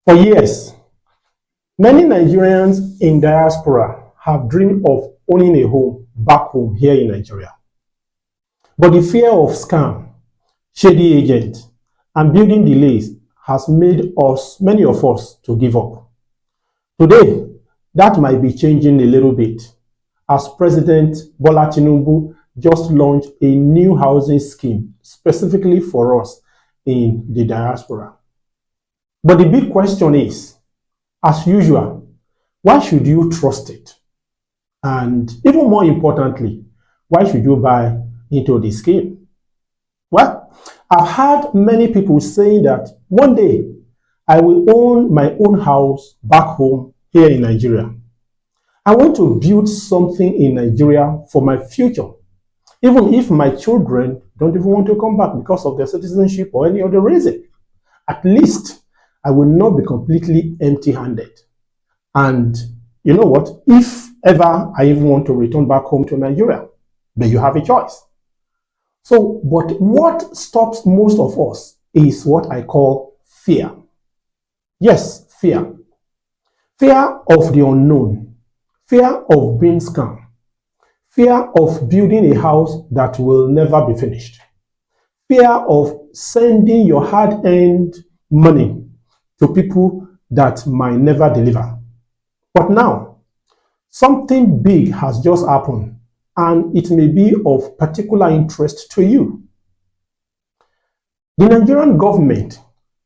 For years, many Nigerians in diaspora have dreamed of owning a home back home here in Nigeria. But the fear of scam, shady agents, and building delays has made many of us, to give up. Today, that might be changing a little bit as President Bola Tinubu just launched a new housing scheme specifically for us in the diaspora. But the big question is, as usual, why should you trust it? And even more importantly, why should you buy into the scheme? Well, I've heard many people saying that one day I will own my own house back home here in Nigeria. I want to build something in Nigeria for my future, even if my children don't even want to come back because of their citizenship or any other reason. At least I will not be completely empty-handed. And you know what? If ever I even want to return back home to Nigeria, then you have a choice. So, but what stops most of us is what I call fear. Yes, fear. Fear of the unknown. Fear of being scammed. Fear of building a house that will never be finished. Fear of sending your hard-earned money to people that might never deliver. But now, something big has just happened, and it may be of particular interest to you. The Nigerian government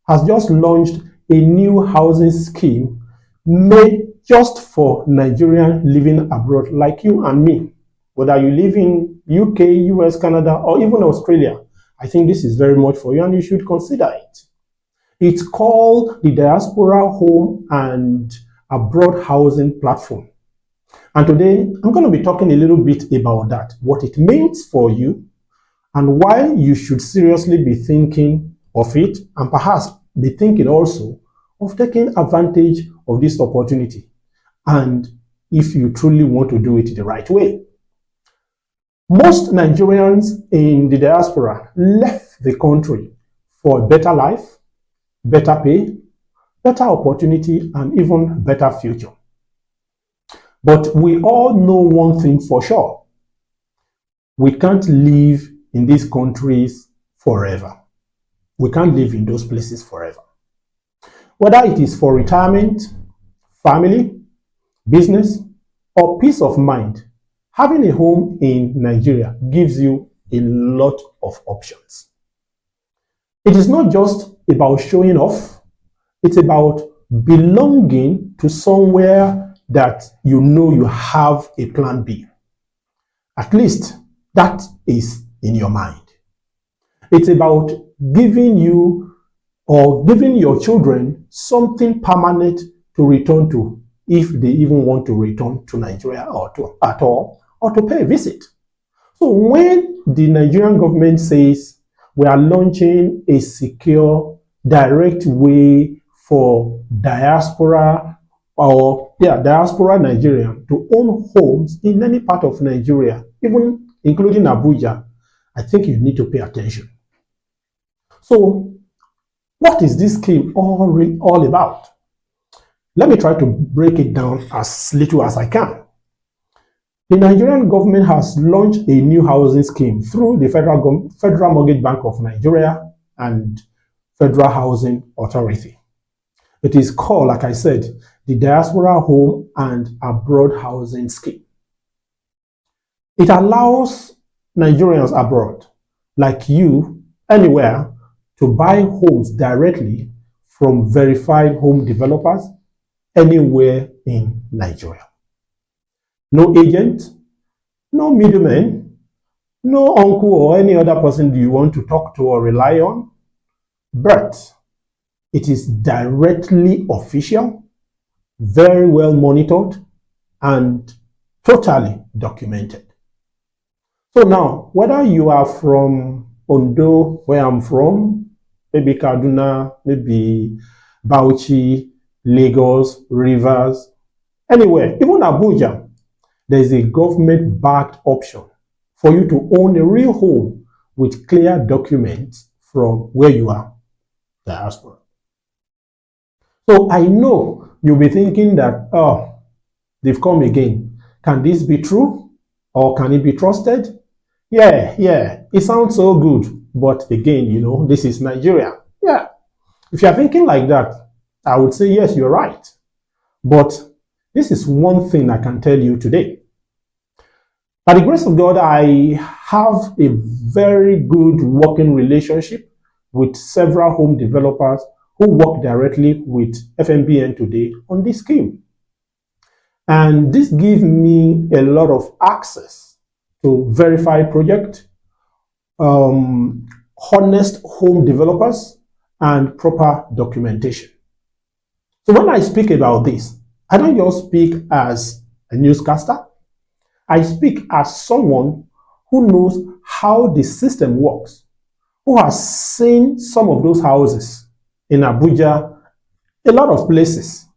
has just launched a new housing scheme made just for Nigerians living abroad like you and me. Whether you live in UK, US, Canada, or even Australia, I think this is very much for you and you should consider it. It's called the Diaspora Home and Abroad Housing Platform. And today, I'm going to be talking a little bit about that, what it means for you, and why you should seriously be thinking of it, and perhaps be thinking also of taking advantage of this opportunity, and if you truly want to do it the right way. Most Nigerians in the diaspora left the country for a better life, better pay, better opportunity, and even better future. But we all know one thing for sure. We can't live in these countries forever. We can't live in those places forever. Whether it is for retirement, family, business, or peace of mind, having a home in Nigeria gives you a lot of options. It is not just about showing off, it's about belonging to somewhere that you know you have a plan B. At least that is in your mind. It's about giving you or giving your children something permanent to return to if they even want to return to Nigeria at all, or to pay a visit. So when the Nigerian government says we are launching a secure, direct way for diaspora Nigerian to own homes in any part of Nigeria, even including Abuja, I think you need to pay attention. So, what is this scheme all about? Let me try to break it down as little as I can. The Nigerian government has launched a new housing scheme through the Federal Mortgage Bank of Nigeria and Federal Housing Authority. It is called, like I said, the Diaspora Home and Abroad Housing Scheme. It allows Nigerians abroad, like you, anywhere, to buy homes directly from verified home developers anywhere in Nigeria. No agent, no middleman, no uncle or any other person you want to talk to or rely on, but it is directly official, very well monitored, and totally documented. So now, whether you are from Ondo, where I'm from, maybe Kaduna, maybe Bauchi, Lagos, Rivers, anywhere, even Abuja, there is a government-backed option for you to own a real home with clear documents from where you are, diaspora. So I know you'll be thinking that, oh, they've come again. Can this be true? Or can it be trusted? Yeah, it sounds so good. But again, this is Nigeria. Yeah, if you're thinking like that, I would say, yes, you're right. But this is one thing I can tell you today. By the grace of God, I have a very good working relationship with several home developers who work directly with FMBN today on this scheme. And this gives me a lot of access to verified projects, honest home developers, and proper documentation. So when I speak about this, I don't just speak as a newscaster. I speak as someone who knows how the system works, who has seen some of those houses in Abuja, a lot of places,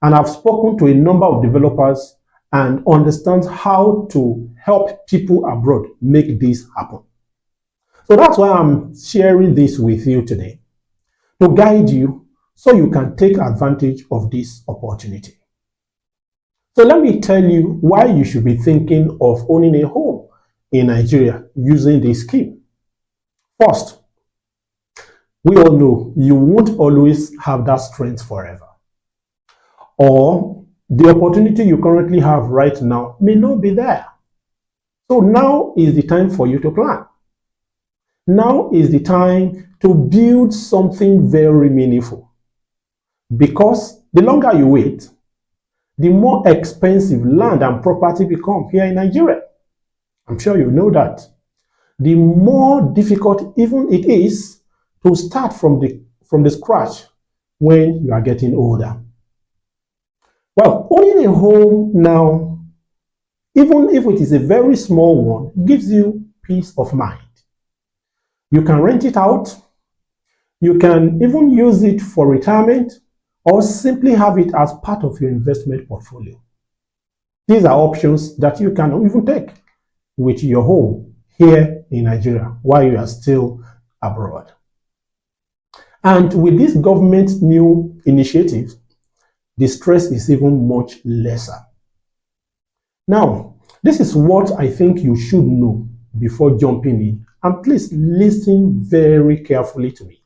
and I've spoken to a number of developers and understand how to help people abroad make this happen. So that's why I'm sharing this with you today, to guide you so you can take advantage of this opportunity. So let me tell you why you should be thinking of owning a home in Nigeria using this scheme. First, we all know you won't always have that strength forever. Or the opportunity you currently have right now may not be there. So now is the time for you to plan. Now is the time to build something very meaningful. Because the longer you wait, the more expensive land and property become here in Nigeria. I'm sure you know that. The more difficult even it is to start from the scratch when you are getting older. Well, owning a home now, even if it is a very small one, gives you peace of mind. You can rent it out. You can even use it for retirement or simply have it as part of your investment portfolio. These are options that you can even take with your home here in Nigeria while you are still abroad. And with this government's new initiative, the stress is even much lesser. Now, this is what I think you should know before jumping in, and please listen very carefully to me.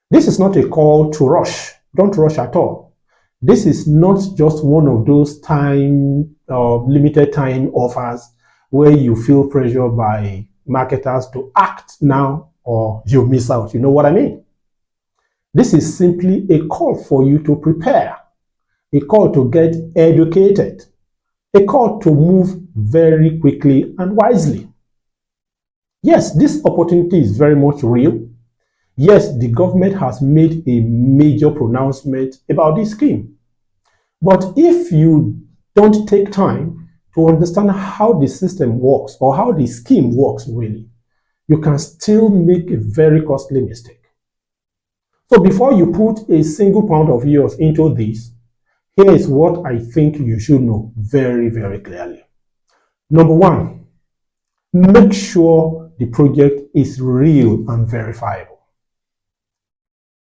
This is not a call to rush. Don't rush at all. This is not just one of those limited time offers where you feel pressure by marketers to act now or you miss out. You know what I mean? This is simply a call for you to prepare, a call to get educated, a call to move very quickly and wisely. Yes, this opportunity is very much real. Yes, the government has made a major pronouncement about this scheme. But if you don't take time to understand how the system works or how the scheme works really, you can still make a very costly mistake. So before you put a single pound of yours into this, here is what I think you should know very, very clearly. Number one, make sure the project is real and verifiable.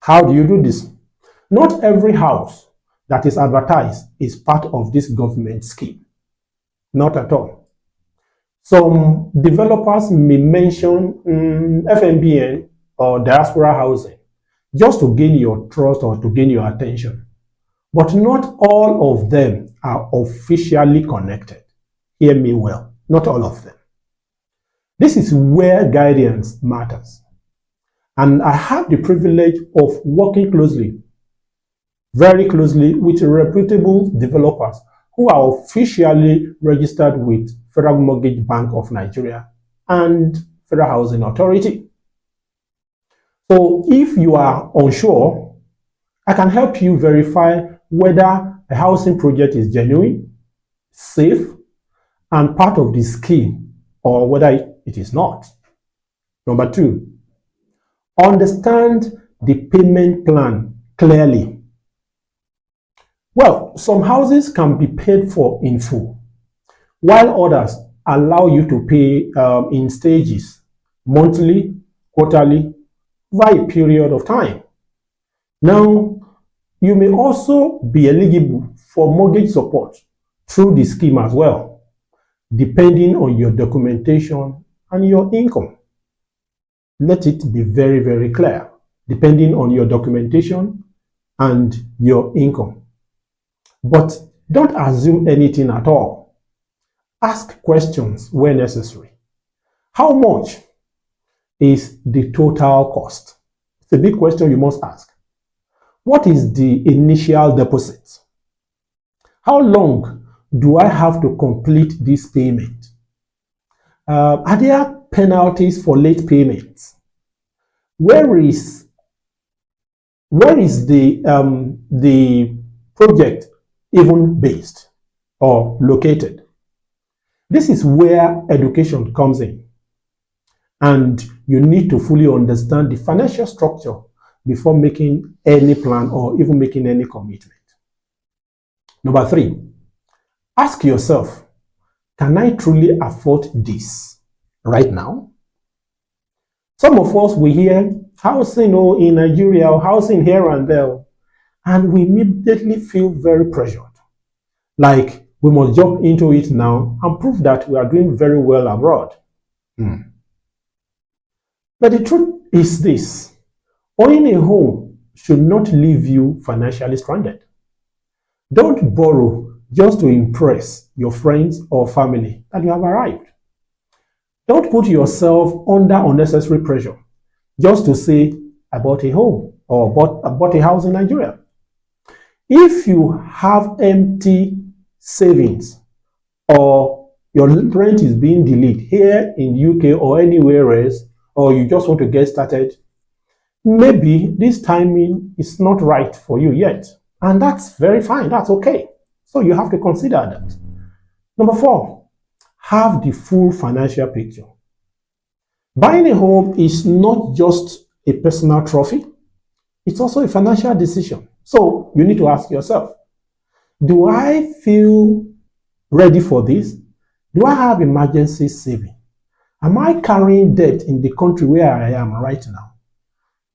How do you do this? Not every house that is advertised is part of this government scheme. Not at all. Some developers may mention FMBN or diaspora housing just to gain your trust or to gain your attention. But not all of them are officially connected. Hear me well. Not all of them. This is where guidance matters. And I have the privilege of working very closely with reputable developers who are officially registered with Federal Mortgage Bank of Nigeria and Federal Housing Authority. So if you are unsure, I can help you verify whether a housing project is genuine, safe, and part of the scheme, or whether it is not. Number two, understand the payment plan clearly. Well, some houses can be paid for in full, while others allow you to pay in stages, monthly, quarterly, over a period of time. Now, You may also be eligible for mortgage support through the scheme as well, depending on your documentation and your income. Let it be very, very clear, depending on your documentation and your income. But don't assume anything at all. Ask questions where necessary. How much is the total cost? It's a big question you must ask. What is the initial deposit? How long do I have to complete this payment? Are there penalties for late payments? Where is the project even based or located? This is where education comes in, and you need to fully understand the financial structure before making any plan or even making any commitment. Number 3, ask yourself, can I truly afford this right now? Some of us, we hear housing in Nigeria or housing here and there, and we immediately feel very pressured. Like we must jump into it now and prove that we are doing very well abroad. But the truth is this: owning a home should not leave you financially stranded. Don't borrow just to impress your friends or family that you have arrived. Don't put yourself under unnecessary pressure just to say, I bought a home or I bought a house in Nigeria. If you have empty savings or your rent is being delayed here in UK or anywhere else, or you just want to get started, maybe this timing is not right for you yet. And that's very fine. That's okay. So you have to consider that. Number 4, have the full financial picture. Buying a home is not just a personal trophy. It's also a financial decision. So you need to ask yourself, do I feel ready for this? Do I have emergency saving? Am I carrying debt in the country where I am right now?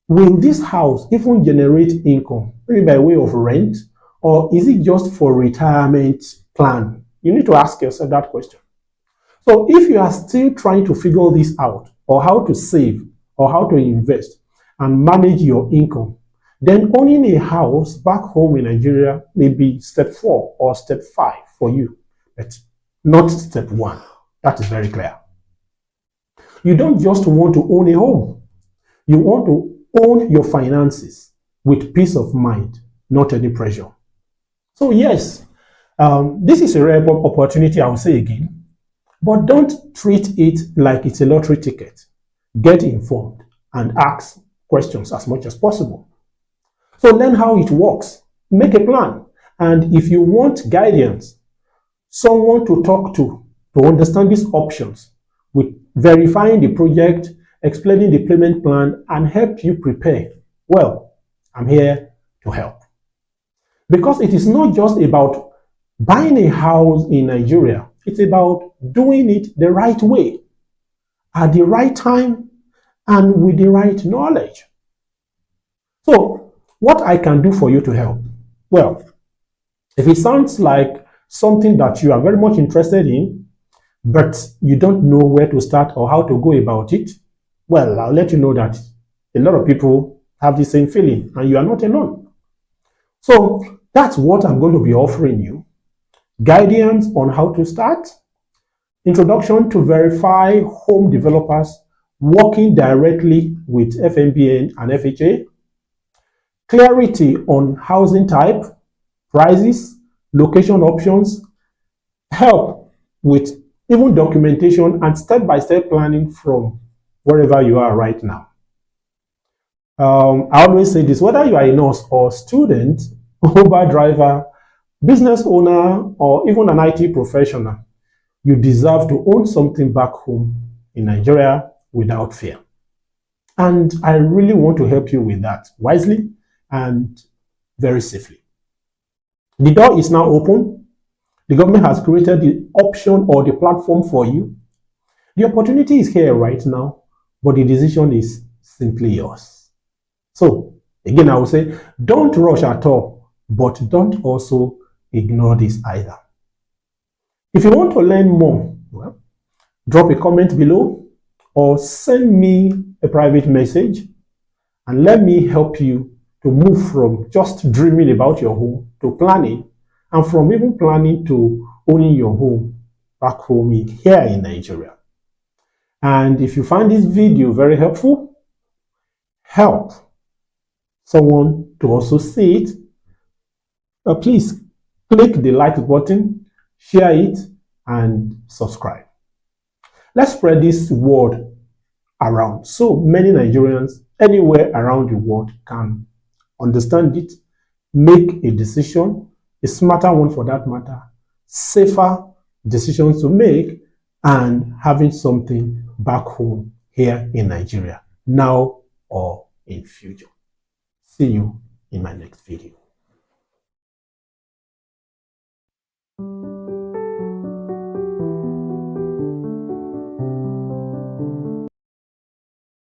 Will this house even generate income, maybe by way of rent, or is it just for retirement plan? You need to ask yourself that question. So if you are still trying to figure this out, or how to save, or how to invest and manage your income, then owning a house back home in Nigeria may be step 4 or step 5 for you, but not step 1. That is very clear. You don't just want to own a home. You want to own your finances with peace of mind, not any pressure. So yes, this is a rare opportunity, I will say again, but don't treat it like it's a lottery ticket. Get informed and ask questions as much as possible. So learn how it works, make a plan, and if you want guidance, someone to talk to understand these options, with verifying the project, explaining the payment plan, and help you prepare, well, I'm here to help. Because it is not just about buying a house in Nigeria, it's about doing it the right way, at the right time, and with the right knowledge. So, what I can do for you to help? Well, if it sounds like something that you are very much interested in, but you don't know where to start or how to go about it, well, I'll let you know that a lot of people have the same feeling and you are not alone. So that's what I'm going to be offering you. Guidance on how to start, introduction to verify home developers working directly with FMBN and FHA, clarity on housing type, prices, location options, help with even documentation and step-by-step planning from wherever you are right now. I always say this: whether you are a nurse or student, Uber driver, business owner, or even an IT professional, you deserve to own something back home in Nigeria without fear. And I really want to help you with that wisely and very safely. The door is now open. The government has created the option or the platform for you. The opportunity is here right now, but the decision is simply yours. So, again, I will say, don't rush at all. but don't also ignore this either. If you want to learn more, well, drop a comment below or send me a private message and let me help you to move from just dreaming about your home to planning, and from even planning to owning your home back home here in Nigeria. And if you find this video very helpful, help someone to also see it, please click the like button, share it, and subscribe. Let's spread this word around so many Nigerians anywhere around the world can understand it, make a decision, a smarter one for that matter, safer decisions to make, and having something back home here in Nigeria, now or in future. See you in my next video.